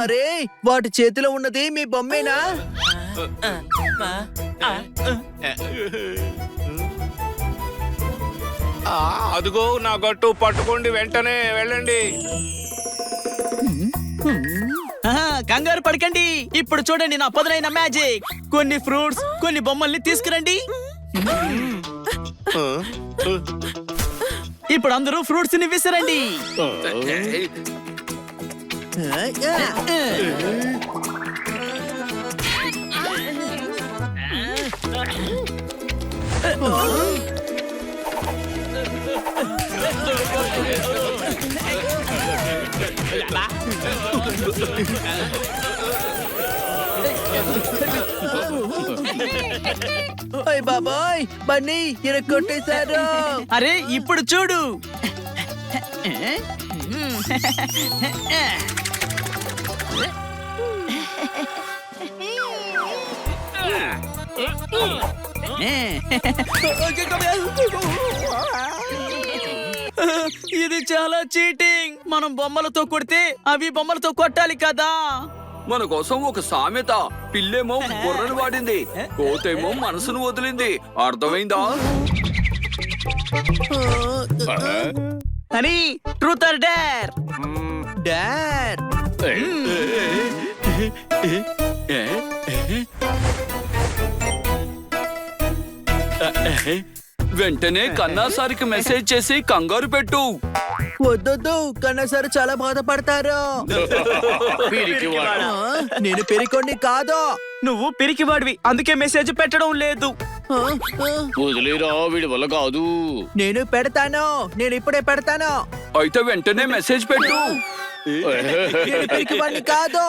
అరే వాటి చేతిలో ఉన్నది మీ బొమ్మేనా? అదిగో నా గట్టు పట్టుకోండి, వెంటనే వెళ్ళండి. కంగారు పడకండి. ఇప్పుడు చూడండి నా పదునైన మ్యాజిక్. కొన్ని ఫ్రూట్స్, కొన్ని బొమ్మల్ని తీసుకురండి. ఇప్పుడు అందరూ ఫ్రూట్స్ ని విసిరండి. బాబాయ్ బన్నీ ఇరగొట్టేశారు. అరే ఇప్పుడు చూడు. ఇది చాలా చీటింగ్. మనం బొమ్మలతో కొడితే అవి బొమ్మలతో కొట్టాలి కదా. మన కోసం ఒక సామెత. పిల్లేమో బుర్రను వాడింది, కోతేమో మనసును వదిలింది. అర్థమైందా? అని ట్రూత్ ఆర్ డేర్? డార్. వెంటనే కన్నాసారికి మెసేజ్ చేసి కంగారు పెట్టు. వద్దొద్దు, కన్నా సార్ చాలా బాధపడతారు. నేను పెరికొండి కాదు. నువ్వు పిరికివాడివి, అందుకే మెసేజ్ పెట్టడం లేదు. వదిలేరా, వీడి వల్ల కాదు. నేను పెడతాను, నేను ఇప్పుడే పెడతాను. అయితే వెంటనే మెసేజ్ పెట్టు. నేను పిరికివాడిని కాదు.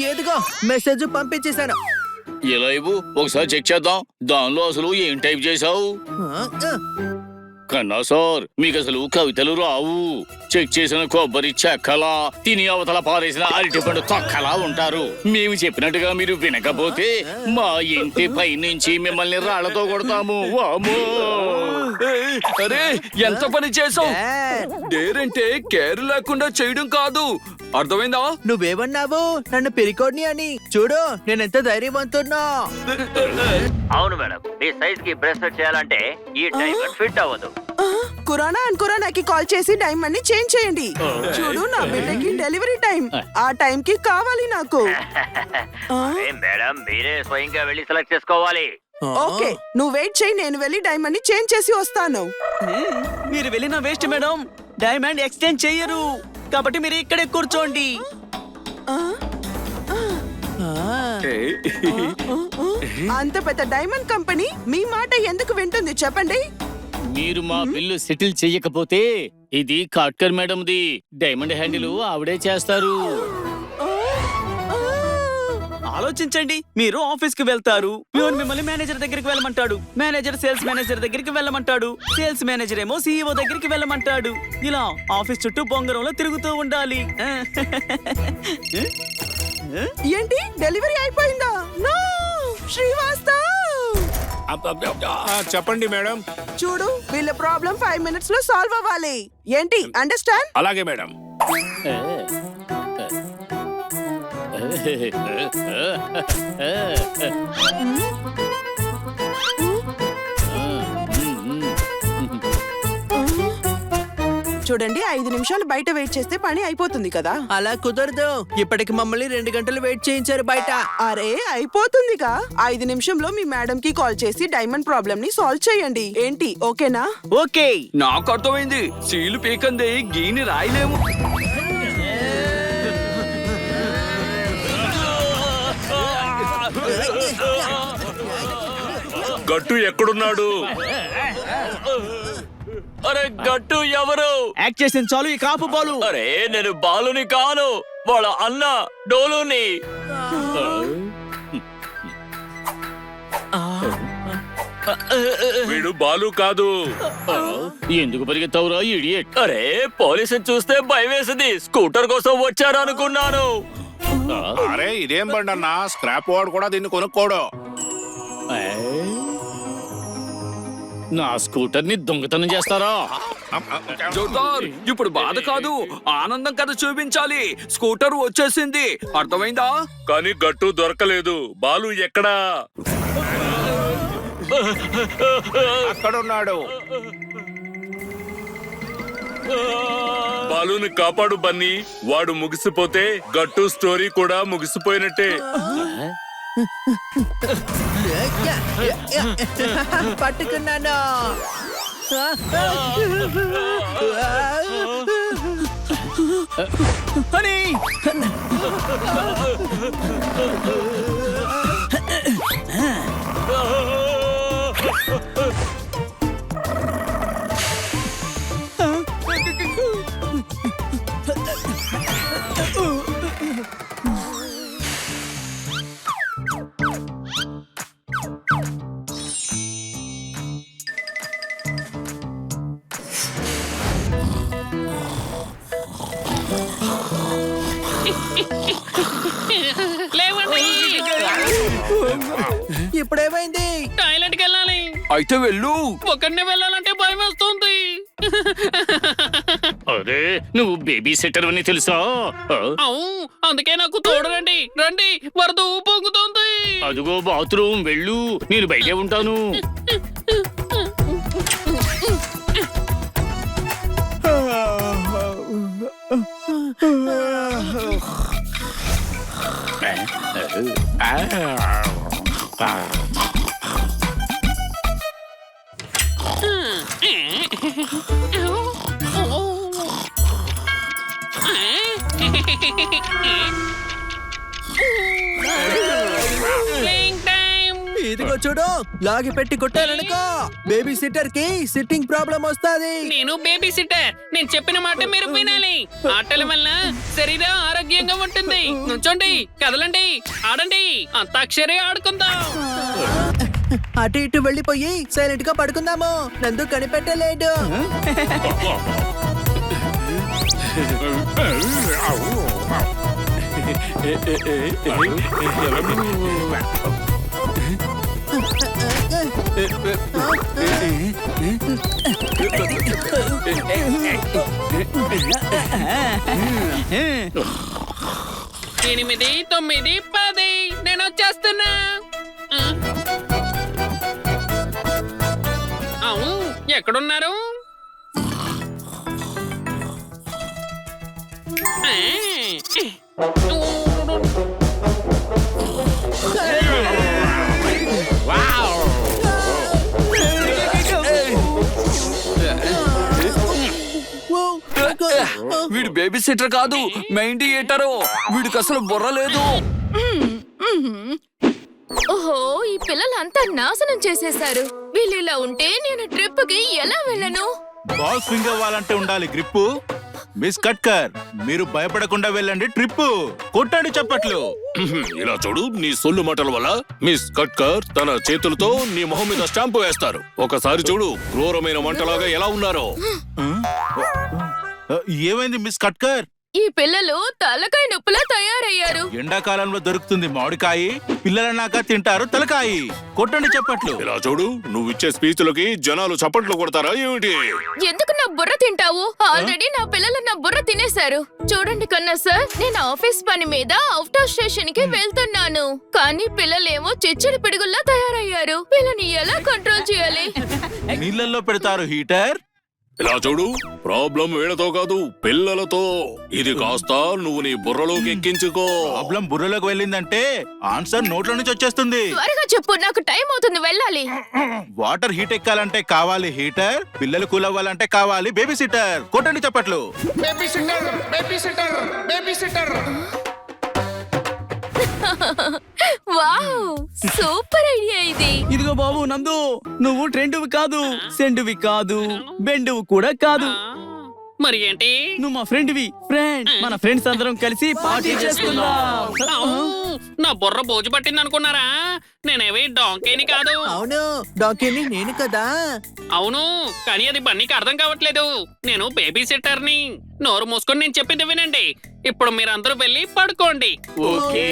ఏదిగో మెసేజ్ పంపించేశాను. ఎలా ఇవ్వు, ఒకసారి చెక్ చేద్దాం. దానిలో అసలు ఏం టైప్ చేసావు? కన్నా సార్, మీకు అసలు కవితలు రావు. చెక్ చేసిన కొబ్బరి చెక్కలా, తిని అవతల పారేసిన అరటిపండు తొక్కలా ఉంటారు. మేము చెప్పినట్టుగా మీరు వినకపోతే మా ఇంటి పై నుంచి మిమ్మల్ని రాళ్లతో కొడతాము. వామ్మో! అరే ఎంత పని చేసావు! డేరంటే కేర్ లేకుండా చేయడం కాదు, అర్థమైందా? నువ్వేమన్నావు? నన్ను పెరికోడ్ని అని. చూడు నేను ఎంత ధైర్యవంతున్నా. అవును మేడం, మీ సైజ్ కి బ్రేస్లెట్ చేయాలంటే ఈ డైమండ్ ఫిట్ అవ్వదు. కురానాకి కాల్ చేసి డైమండ్ ని చేంజ్ చేయండి. చూడు నా బిడ్డకి డెలివరీ టైం, ఆ టైం కి కావాలి నాకు. మేడం మీరే స్వయంగా వెళ్ళి సెలెక్ట్ చేసుకోవాలి. ఓకే, నువ్వు వెయిట్ చేయి, నేను వెళ్ళి డైమండ్ ని చేంజ్ చేసి వస్తాను. మీరు వెళ్ళిన వేస్ట్ మేడం, డైమండ్ ఎక్స్చేంజ్ చెయ్యరు. కాబట్టి మీరు ఇక్కడే కూర్చోండి. అంత పెద్ద డైమండ్ కంపెనీ మీ మాట ఎందుకు వింటుంది చెప్పండి? మీరు మా బిల్లు సెటిల్ చెయ్యకపోతే ఇది కాట్కర్ మేడంది. డైమండ్ హ్యాండిల్ ఆవిడే చేస్తారు. ఆలోచించండి. మీరు ఆఫీస్ కి వెళ్తారు, ప్యూన్ మిమ్మల్ని మేనేజర్ దగ్గరికి వెళ్ళమంటాడు, మేనేజర్ సేల్స్ మేనేజర్ దగ్గరికి వెళ్ళమంటాడు, సేల్స్ మేనేజర్ ఏమో సీఈఓ దగ్గరికి వెళ్ళమంటాడు. ఇలా ఆఫీస్ చుట్టూ బొంగరంలో తిరుగుతూ ఉండాలి. ఏంటి డెలివరీ అయిపోయిందా? నో శ్రీవాస్తవ్, చెప్పండి మేడం. చూడు వీళ్ళ ప్రాబ్లం 5 minutes లో సాల్వ్ అవ్వాలి. ఏంటి అండర్స్టాండ్? అలాగే మేడం. చూడండి 5 నిమిషాలు బయట వెయిట్ చేస్తే పని అయిపోతుంది కదా. అలా కుదరదు. ఇప్పటికి మమ్మల్ని 2 గంటలు వెయిట్ చేయించారు బయట. అరే అయిపోతుందిగా. 5 నిమిషంలో మీ మేడం కి కాల్ చేసి డైమండ్ ప్రాబ్లం ని సాల్వ్ చేయండి. ఏంటి ఓకేనా? ఓకే. నాకు అర్థమైంది. సీలు పీకంది గీని రాయలేము. గట్టు ఎక్కడున్నాడు? అరే గట్టు ఎవరు? యాక్ట్ చేసిన చాలు, ఈ కాపు బాలు. అరే నేను బాలుని కాను, వాళ్ళ అన్న డోలుని. వీడు బాలు కాదు. ఎందుకు పరిగెత్తావురా ఇడియట్? అరే పోలీసుని చూస్తే భయం వేసింది. స్కూటర్ కోసం వచ్చారు అనుకున్నాను. అరే ఇదేం బండి అన్నా, స్క్రాప్ వాడు కూడా దీన్ని కొనుక్కోడు. నా స్కూటర్ ని దొంగతనం చేస్తారా? జోర్దార్, ఇప్పుడు బాధ కాదు ఆనందం కదా చూపించాలి. స్కూటర్ వచ్చేసింది, అర్థమైందా? కానీ గట్టు దొరకలేదు. బాలు ఎక్కడా? అక్కడున్నాడు. బాలుని కాపాడు బన్నీ. వాడు ముగిసిపోతే గట్టు స్టోరీ కూడా ముగిసిపోయినట్టే. పట్టుకున్నాను. హనీ లేవండి, ఇప్పుడేమైంది? టాయిలెట్ కి వెళ్ళాలి. అయితే వెళ్ళు. ఒక్కడినే వెళ్ళాలంటే భయం వేస్తుంది. అరే నువ్వు బేబీ సిట్టర్ అని తెలుసా? అవు, అందుకే నాకు తోడు రండి. రండి, వరద పొంగుతుంది. అదిగో బాత్రూమ్ వెళ్ళు, నేను బయటే ఉంటాను. Playing time. ఇదిగో చూడు, లాగి పెట్టి కొట్టారనుకో బేబీ సిట్టర్ కి సిట్టింగ్ ప్రాబ్లం వస్తాది. నేను బేబీ సిట్టర్. నేను చెప్పిన మాట మీరు వినాలి. ఆటల వల్ల శరీరం ఆరోగ్యంగా ఉంటుంది. నుంచోండి, కదలండి, ఆడండి, అంతాక్షరి ఆడుకుందాం. అటు ఇటు వెళ్ళిపోయి సైలెంట్ గా పడుకుందాము. నందు కనిపెట్టలేడు. ఎనిమిది, తొమ్మిది, 10. నేను వచ్చేస్తున్నా. అవును, ఎక్కడున్నారు? వీడు బేబీ సిట్టర్ కాదు, మెయిన్ థియేటరు. వీడికి అసలు బుర్ర లేదు. ఓహో, ఈ పిల్లలంతా నాశనం చేసేశారు. వీళ్ళు ఇలా ఉంటే నేను ట్రిప్ కి ఎలా వెళ్ళను? బాల్ స్వింగ్ అవ్వాలంటే ఉండాలి గ్రిప్పు. మిస్ కట్కర్, మీరు భయపడకుండా వెళ్ళండి ట్రిప్. కొట్టండి చప్పట్లు. ఇలా చూడు, నీ సొల్లు మాటల వల్ల మిస్ కట్కర్ తన చేతులతో నీ మొహం మీద స్టాంపు వేస్తారు. ఒకసారి చూడు, క్రూరమైన మంటలాగా ఎలా ఉన్నారో. ఏమైంది మిస్ కట్కర్? ఈ పిల్లలు తలకాయ నొప్పులా తయారయ్యారు. ఎండాకాలంలో దొరుకుతుంది మామిడికాయ, పిల్లలన్నాక తింటారు తలకాయి. కొట్టండి చప్పట్లు. ఇలా చూడు, నువ్వు ఇచ్చే స్పీచ్లకి జనాలు చప్పట్లు కొడతారా ఏమిటి? ఎందుకు నా బుర్ర తింటావు? ఆల్రెడీ నా పిల్లలు నా బుర్ర తినేశారు. చూడండి కన్నా సార్, నేను ఆఫీస్ పని మీద అవుట్ ఆఫ్ స్టేషన్ కి వెళ్తున్నాను. కానీ పిల్లలేమో చిచ్చుడు పిడుగుల్లా తయారయ్యారు. వీళ్ళని ఎలా కంట్రోల్ చేయాలి? నీళ్ళల్లో పెడతారు హీటర్. ఇలా చూడు, ప్రాబ్లం వీళ్ళతో కాదు, పిల్లలతో. ఇది కాస్త నువ్వు నీ బుర్రలోకి ఎక్కించుకో. ప్రాబ్లం బుర్రలోకి వెళ్ళిందంటే ఆన్సర్ నోట్ల నుంచి వచ్చేస్తుంది. త్వరగా చెప్పు, నాకు టైం అవుతుంది, వెళ్ళాలి. వాటర్ హీట్ ఎక్కాలంటే కావాలి హీటర్, పిల్లలు కూల్ అవ్వాలంటే కావాలి బేబీ సిట్టర్. కొట్టండి చప్పట్లు. వావ్, సూపర్ ఐడియా ఇది. ఇదిగో బాబు నందు, నువ్వు ట్రెండువి కాదు, సెండువి కాదు, బెండువి కూడా కాదు. మరి ఏంటి? నువ్వు మా ఫ్రెండ్వి. ఫ్రెండ్, మన ఫ్రెండ్స్ అందరం కలిసి పార్టీ చేసుకుందాం. అవును, నా బుర్ర బోజు పట్టింది అనుకున్నారా? నేనేవి డాంకేని కాదు. అవును డాక్టర్ని నేను కదా. అవును, కానీ అది బన్నీకి అర్థం కావట్లేదు. నేను బేబీ సిట్టర్ని. నోరు మూసుకొని నేను చెప్పింది వినండి. ఇప్పుడు మీరందరూ వెళ్ళి పడుకోండి. ఓకే.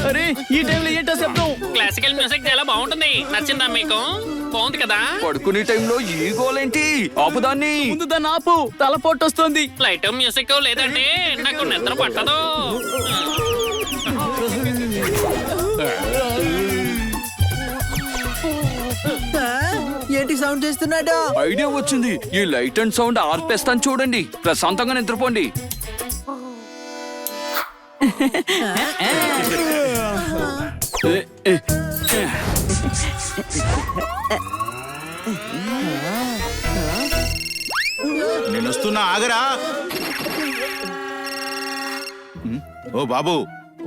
అరే ఈ టైంలో ఏంటో శబ్దం? క్లాసికల్ మ్యూజిక్ చాలా బాగుంటుంది. నచ్చిందా మీకు? బాగుంది కదా? పడుకునే టైంలో ఈ గోలేంటి? ఆపుదాన్ని. ముందు దాన్ని ఆపు, తలపోటు వస్తుంది. లైట్ మ్యూజిక్ లేదంటే నాకు నిద్ర పట్టదు. ఆ, ఏంటి సౌండ్ చేస్తున్నాడు? ఐడియా వచ్చింది. ఈ లైట్ అండ్ సౌండ్ ఆర్పేస్తాను చూడండి. ప్రశాంతంగా నిద్రపోండి. నేను వస్తున్నా, ఆగరా. ఓ బాబు,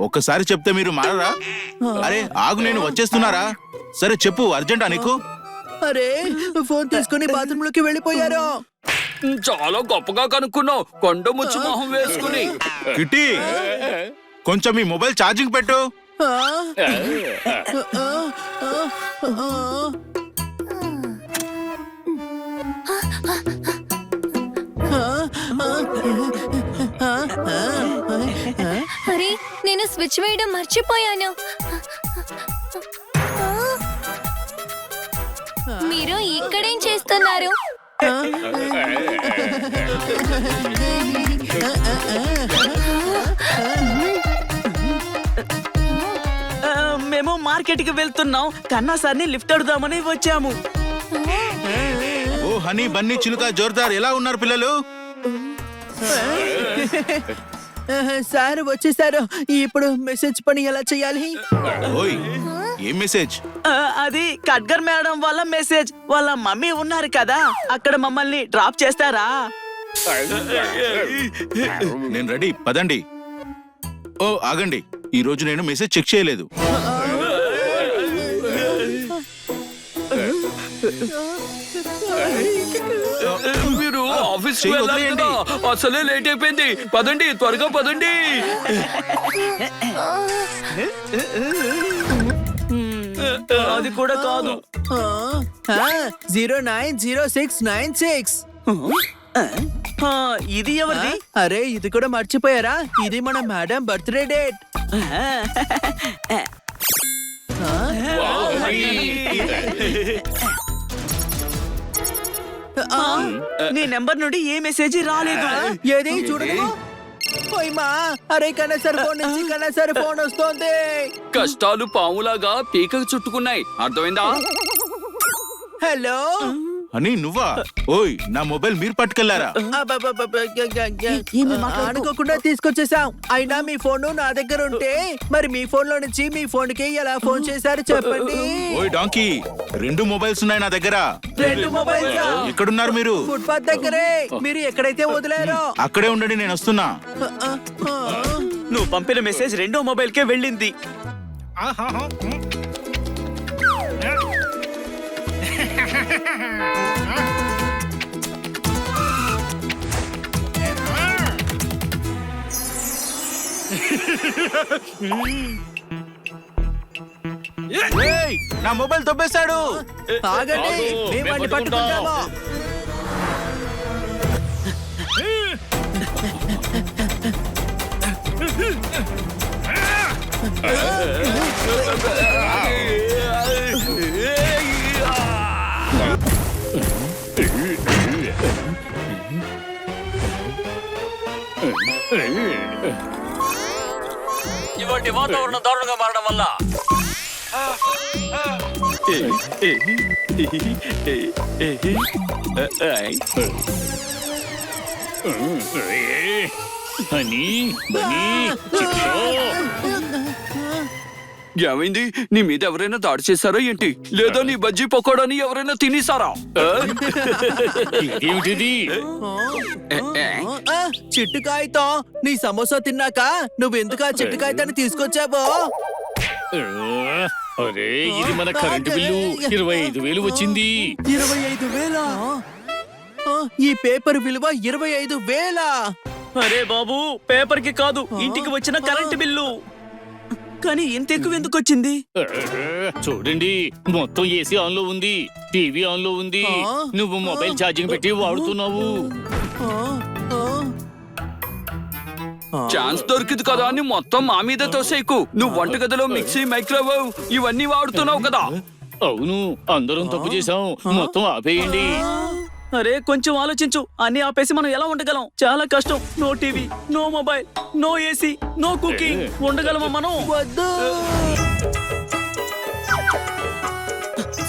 ఒక్కసారి చెప్తే మీరు మారరా? అరే ఆగు, నేను వచ్చేస్తున్నారా? సరే చెప్పు, అర్జెంటా నీకు? అరే ఫోన్ తీసుకుని బాత్రూమ్ లోకి వెళ్ళిపోయారు. చాలా గొప్పగా కనుక్కున్నావు. కొండ ముచ్చు మొహం వేసుకుని. కిట్టి, కొంచెం మీ మొబైల్ ఛార్జింగ్ పెట్టు. ఆ, ఆ, ఆ, ఆ. అరే నేను స్విచ్ వేయడం మర్చిపోయాను. మీరు ఇక్కడేం చేస్తున్నారు? మేము మార్కెట్ కి వెళ్తున్నాం. కన్నా సార్ని లిఫ్ట్ అడుగుదామని వచ్చాము. ఓ హనీ, బన్నీ, చిలుక, జోర్దార్, ఎలా ఉన్నారు పిల్లలు? సార్ వచ్చేసారు. ఇప్పుడు మెసేజ్ పని ఎలా చేయాలి? ఓయ్, ఏం మెసేజ్? అది ఖడ్గర్ మేడం వాళ్ళ మెసేజ్. వాళ్ళ మమ్మీ ఉన్నారు కదా, అక్కడ మమ్మల్ని డ్రాప్ చేస్తారా? నేను రెడీ, పదండి. ఓ ఆగండి, ఈ రోజు నేను మెసేజ్ చెక్ చేయలేదు. మీరు ఆఫీస్ చెయ్యి వెళ్ళాలి వదిలేయండి. కదా. అసలే లేట్ అయిపోయింది. పదండి, త్వరగా పదండి. అది కూడా కాదు. 090696. ఇది ఎవరిది? అరే ఇది కూడా మర్చిపోయారా? ఇది మన మేడం బర్త్డే డేట్. నీ నెంబర్ నుండి ఏ మెసేజ్ రాలేదు. ఏది చూడదు. ఓయమ్మా, అరే కన్నా సార్ ఫోన్ నుంచి కన్నా సార్ ఫోన్ వస్తోంది. కష్టాలు పాములాగా పీకకు చుట్టుకున్నాయి. అర్థమైందా? హలో హనీ, నువ్వా? ఓయ్, నా మొబైల్ మీరు పట్టుకెళ్లారా? అనుకోకుండా తీసుకొచ్చేసాం. అయినా మీ ఫోన్ నా దగ్గర ఉంటే మరి మీ ఫోన్ లో నుంచి మీ ఫోన్ కి ఎలా ఫోన్ చేశారు చెప్పండి. ఓయ్ డాంకీ, 2 మొబైల్స్ ఉన్నాయి నా దగ్గర. 2 మొబైల్స్ ఎక్కడున్నారు మీరు? ఫుట్పాత్ దగ్గరే. మీరు ఎక్కడైతే వదిలేరో అక్కడే ఉండండి, నేను వస్తున్నా. నువ్వు పంపిన మెసేజ్ రెండో మొబైల్ కే వెళ్ళింది. ఏయ్, నా మొబైల్ తొబ్బేశాడు. ఆగండి, మేము వాడిని పట్టుకుంటాము. ఇవాటి వాతావరణం దారుణంగా మారడం వల్ల హనీ, బన్నీ, చిట్లో. ఏమైంది? నీ మీద ఎవరైనా దాడి చేశారా ఏంటి? లేదా నీ బజ్జీ పకోడాని ఎవరైనా తినేసారా? ఇదేమిటిది? చిట్టు కాగితం, నీ సమోసా తిన్నాక నువ్వెందుకు ఆ చిట్టు కాగితాన్ని తీసుకొచ్చావో? అరే ఇది మన కరెంటు బిల్లు 25,000 వచ్చింది. 25,000? ఈ పేపర్ విలువ 25,000? అరే బాబు, పేపర్ కి కాదు, ఇంటికి వచ్చిన కరెంటు బిల్లు. కానీ ఇంత ఎక్కువ ఎందుకు వచ్చింది? చూడండి, మొత్తం ఏసీ ఆన్ లో ఉంది, టీవీ ఆన్ లో ఉంది, నువ్వు మొబైల్ ఛార్జింగ్ పెట్టి వాడుతున్నావు. ఛాన్స్ దొరికింది కదా అని మొత్తం మా మీద తోసేకు. నువ్వు వంటగదిలో మిక్సీ, మైక్రోవేవ్ ఇవన్నీ వాడుతున్నావు కదా. అవును, అందరం తప్పు చేసాం, మొత్తం ఆపేయండి. అరే కొంచెం ఆలోచించు, అన్ని ఆపేసి మనం ఎలా ఉండగలం? చాలా కష్టం. No TV, no mobile, no AC, no cooking. ఉండగలమా మనం? వద్దు.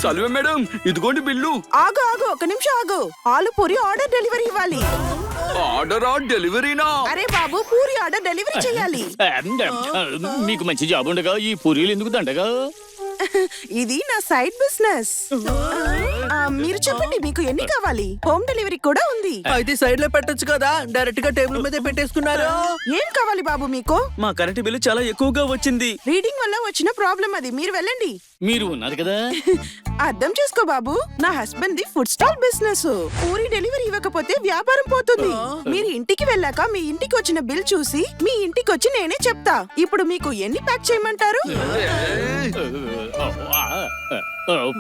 సల్వే మేడం, ఇదిగోండి బిల్లు. ఆగు ఆగు, ఒక నిమిషం ఆగు. ఆలు పూరి ఆర్డర్ డెలివరీ ఇవ్వాలి. ఆర్డరా డెలివరీనా? అరే బాబు, పూరి ఆర్డర్ డెలివరీ చేయాలి. మీకు మంచి జాబ్ ఉండగా ఈ పూరీలు ఎందుకు దండగా? ఇది నా సైడ్ బిజినెస్. మీరు చెప్పండి, మీకు ఎన్ని కావాలి? హోమ్ డెలివరీ కూడా ఉంది. అయితే సైడ్ లో పెట్టొచ్చు కదా, డైరెక్ట్ గా టేబుల్ మీద పెట్టేసుకున్నారు. ఏం కావాలి బాబు మీకు? మా కరెంటు బిల్లు చాలా ఎక్కువగా వచ్చింది. రీడింగ్ వల్ల వచ్చిన ప్రాబ్లం అది. మీరు వెళ్ళండి. మీరు ఉన్నారు కదా. అర్థం చేసుకో బాబు, నా husband the food stall business. Puri delivery ఇవ్వకపోతే వ్యాపారం పోతుంది. మీరు ఇంటికి వెళ్ళాక మీ ఇంటికి వచ్చిన బిల్ చూసి మీ ఇంటికి వచ్చి నేనే చెప్తా. ఇప్పుడు మీకు ఎన్ని ప్యాక్ చేయమంటారు?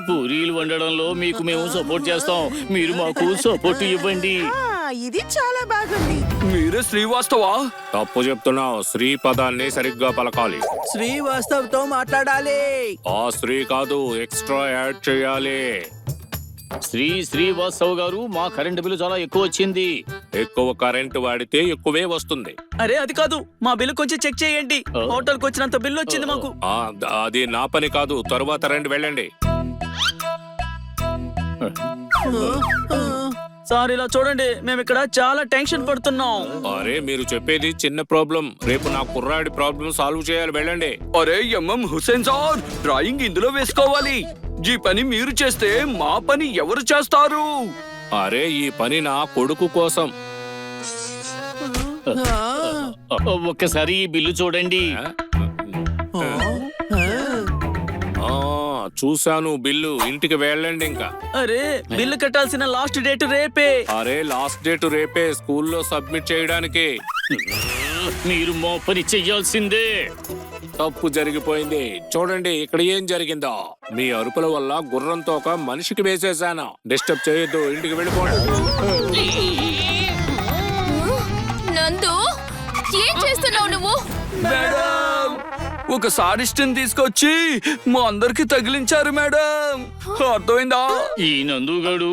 పూరీలు వండడంలో మీకు మేము సపోర్ట్ చేస్తాం, మీరు మాకు సపోర్ట్ ఇవ్వండి. ఇది చాలా బాగుంది. మీరే శ్రీవాస్తవా? తప్పు చెప్తున్నావు. శ్రీ పదాన్ని సరిగ్గా పలకాలి. శ్రీవాస్తవ్ తో మాట్లాడాలి. ఆ శ్రీ కాదు, ఎక్స్ట్రా యాడ్ చేయాలి. శ్రీవాస్తవ్ గారు, మా కరెంటు బిల్లు చాలా ఎక్కువ వచ్చింది. ఎక్కువ కరెంటు వాడితే ఎక్కువే వస్తుంది. అరే అది కాదు, మా బిల్లు కొంచెం చెక్ చేయండి. హోటల్కి వచ్చినంత బిల్లు వచ్చింది మాకు. అది నా పని కాదు, తరువాత రండి, వెళ్ళండి. సార్ ఇలా చూడండి, మేము ఇక్కడ చాలా టెన్షన్ పడుతున్నాం. అరే మీరు చెప్పేది చిన్న ప్రాబ్లం, రేపు నా కుర్రాడి ప్రాబ్లం సాల్వ్ చేయాలి, వెళ్ళండి. అరే ఎంఎం హుసేన్ సార్, డ్రాయింగ్ ఇందులో వేసుకోవాలి. ఈ పని మీరు చేస్తే మా పని ఎవరు చేస్తారు? అరే ఈ పని నా కొడుకు కోసం. ఒక్కసారి ఈ బిల్లు చూడండి. చూశాను బిల్లు, ఇంటికి వెళ్ళండి ఇంకా. అరే బిల్లు కట్టాల్సిన లాస్ట్ డేట్ రేపే. అరే లాస్ట్ డేట్ రేపే, స్కూల్లో సబ్మిట్ చేయడానికి. మీరు మా పని చెయ్యాల్సిందే. తప్పు జరిగిపోయింది. చూడండి ఇక్కడ ఏం జరిగిందో. మీ అరుపుల వల్ల గుర్రంతో ఒక మనిషికి వేసేసాను. డిస్టర్బ్ చేయొద్దు, ఇంటికి వెళ్ళిపోండి. నందు, ఏం చేస్తున్నావు నువ్వు? మేడం, ఒక సాడిస్ట్ని తీసుకొచ్చి మా అందరికి తగిలించారు మేడం. అర్థమైందా? ఈ నందుగాడు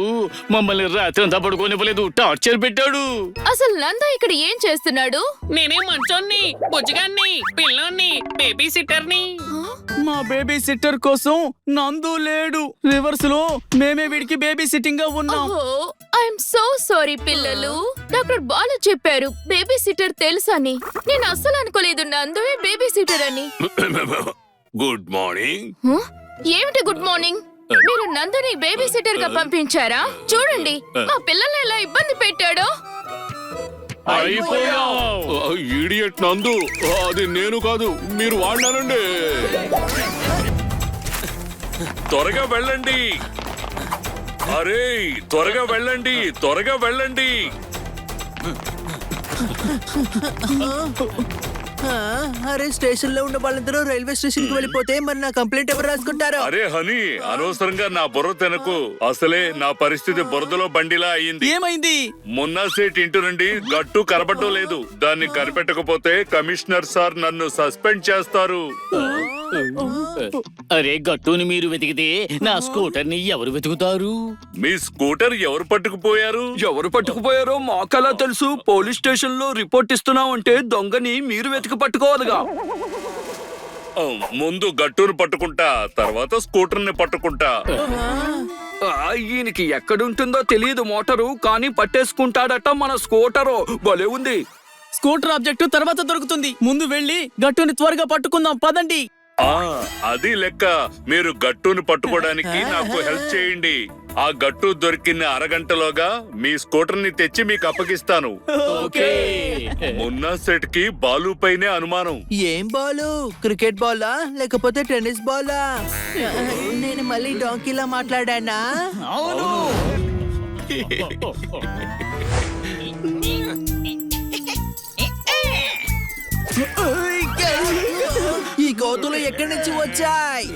మమ్మల్ని రాత్రి అంతా పడుకోనివ్వలేదు, టార్చర్ పెట్టాడు. అసలు నందు ఇక్కడ ఏం చేస్తున్నాడు? నేనే మంచోన్ని, బుజ్జగాన్ని, పిల్లోన్ని, బేబీ సిట్టర్ని. మా బేబీ సిట్టర్ కోసం నందు లేడు. రివర్స్ లో మేమే వీడికి బేబీ సిట్టింగ్ గా ఉన్నాం. ఐఎమ్ సో సారీ పిల్లలు. డాక్టర్ బాలు చెప్పారు బేబీ సిట్టర్ తెలుసని. నేను అస్సలు అనుకోలేదు నందువే బేబీ సిట్టర్ అని. Good morning. ఏమిటి గుడ్ మార్నింగ్? మీరు నందుని బేబీ సిట్టర్ గా పంపించారా? చూడండి మా పిల్లల్ని ఎలా ఇబ్బంది పెట్టాడో. ఈడియట్ నందు, అది నేను కాదు, మీరు వాడినానండి. త్వరగా వెళ్ళండి. అరే త్వరగా వెళ్ళండి, త్వరగా వెళ్ళండి. అరే స్టేషన్ లో ఉన్న వాళ్ళందరూ రైల్వే స్టేషన్ కి వెళ్ళిపోతే మరి నా కంప్లైంట్ ఎవరు రాసుకుంటారు? అరే హనీ, అనవసరంగా నా బుర్ర తినకు. అసలే నా పరిస్థితి బురదలో బండిలా అయ్యింది. ఏమైంది? మొన్న సేట్ ఇంటి నుండి గట్టు కనపడటం లేదు. దాన్ని కనిపెట్టకపోతే కమిషనర్ సార్ నన్ను సస్పెండ్ చేస్తారు. అరే గట్టుని మీరు వెతికితే నా స్కూటర్ ని ఎవరు వెతుకుతారు? మీ స్కూటర్ ఎవరు పట్టుకుపోయారు? ఎవరు పట్టుకుపోయారో మాకలా తెలుసు. పోలీస్ స్టేషన్ లో రిపోర్ట్ ఇస్తున్నామంటే దొంగని మీరు వెతికి పట్టుకోవాలిగా. ముందు గట్టును పట్టుకుంటా, తర్వాత స్కూటర్ ని పట్టుకుంటా. ఈయనకి ఎక్కడుంటుందో తెలియదు మోటారు, కానీ పట్టేసుకుంటాడట మన స్కూటరు. భలే ఉంది. స్కూటర్ ఆబ్జెక్ట్ తర్వాత దొరుకుతుంది. ముందు వెళ్ళి గట్టుని త్వరగా పట్టుకుందాం, పదండి. అది లెక్క. మీరు గట్టును పట్టుకోవడానికి నాకు హెల్ప్ చేయండి. ఆ గట్టు దొరికిన అరగంటలోగా మీ స్కూటర్ ని తెచ్చి మీకు అప్పగిస్తాను. మున్నా సెట్ కి బాలు పైనే అనుమానం. ఏం బాలు? క్రికెట్ బాలా లేకపోతే టెన్నిస్ బాలా? నేను మళ్ళీ డాంకీలా మాట్లాడానా? అవును. ఈ కోతులు ఎక్కడి నుంచి వచ్చాయి?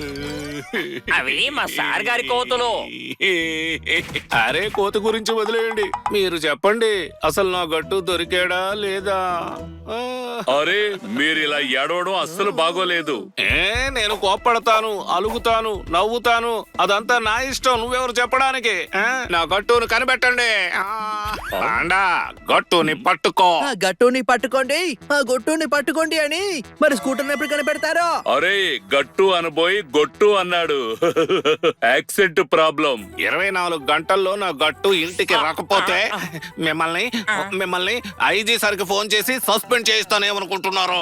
అవి మా సార్ గారి కోతులు. అరే కోత గురించి వదిలేయండి, మీరు చెప్పండి అసలు నా గట్టు దొరికాడా లేదా? అరే మీరు ఇలా ఏడవడం అస్సలు బాగోలేదు. నేను కోప్పడతాను, అలుగుతాను, నవ్వుతాను, అదంతా నా ఇష్టం. నువ్వెవరు చెప్పడానికి? నా గట్టును కనిపెట్టండి. పాండా, గట్టుని పట్టుకో. ఆ గట్టుని పట్టుకోండి, ఆ గొట్టుని పట్టుకోండి అని మరి స్కూటర్ ఎప్పుడు కనిపెడతారో? అరే గట్టు అనబోయి గొట్టు అన్నాడు. Accent problem. 24 గంటల్లో నా గట్టు ఇంటికి రాకపోతే మిమ్మల్ని ఐజీ సార్కి ఫోన్ చేసి సస్పెండ్ చేయిస్తానేమనుకుంటున్నారు.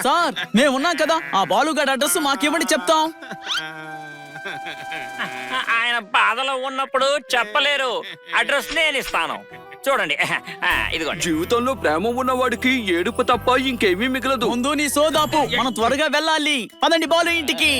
సార్ మేము ఉన్నాం కదా, ఆ బాలుగాడి అడ్రస్ మాకివ్వండి, చెప్తాం. ఆయన బాధలో ఉన్నప్పుడు చెప్పలేరు. అడ్రస్ నేను ఇస్తాను. చూడండి, ఇదిగోండి. జీవితంలో ప్రేమ ఉన్నవాడికి ఏడుపు తప్ప ఇంకేమీ మిగలదు. ముందు నీ సోదాపు, మనం త్వరగా వెళ్ళాలి. పదండి బాలు ఇంటికి.